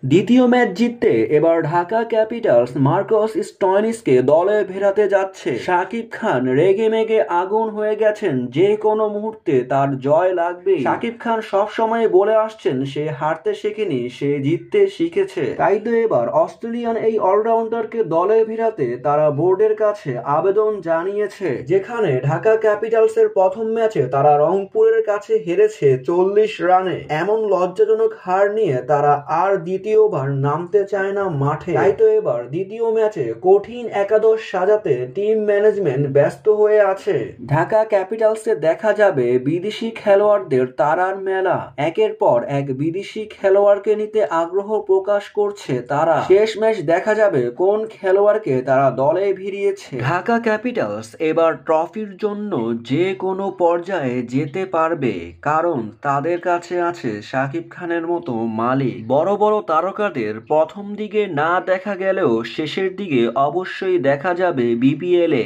দ্বিতীয় ম্যাচ জিততে এবার ঢাকা ক্যাপিটালস মার্কস স্টোয়নিসকে দলে ফেরাতে যাচ্ছে। শাকিব খান রেগে মেগে আগুন হয়ে গেছেন, যে কোনো মুহূর্তে তার জয় লাগবে। শাকিব খান সবসময় বলে আসছেন সে হারতে শেখেনি, সে জিততে শিখেছে। তাই তো এবার অস্ট্রেলিয়ান এই অলরাউন্ডারকে দলে ফেরাতে তারা বোর্ডের কাছে আবেদন জানিয়েছে। যেখানে ঢাকা ক্যাপিটালসের প্রথম ম্যাচে তারা রংপুরের কাছে হেরেছে 40 রানে। এমন লজ্জাজনক হার নিয়ে তারা আর দ্বিতীয়বার নামতে চায় না মাঠে। তাই তো এবার দ্বিতীয় ম্যাচে কঠিন একাদশ সাজাতে টিম ম্যানেজমেন্ট ব্যস্ত হয়ে আছে। ঢাকা ক্যাপিটালসে দেখা যাবে বিদেশি খেলোয়াড়দের তারার মেলা। একের পর এক বিদেশি খেলোয়াড়কে নিতে আগ্রহ প্রকাশ করছে তারা। শেষ ম্যাচ দেখা যাবে কোন খেলোয়াড়কে তারা দলে ভিড়িয়েছে। ঢাকা ক্যাপিটালস এবার ট্রফির জন্য যে কোনো পর্যায়ে যেতে পারবে, কারণ তাদের কাছে আছে শাকিব খানের মতো মালিক। বড় বড় তারকাদের প্রথম দিকে না দেখা গেলেও শেষের দিকে অবশ্যই দেখা যাবে বিপিএলে।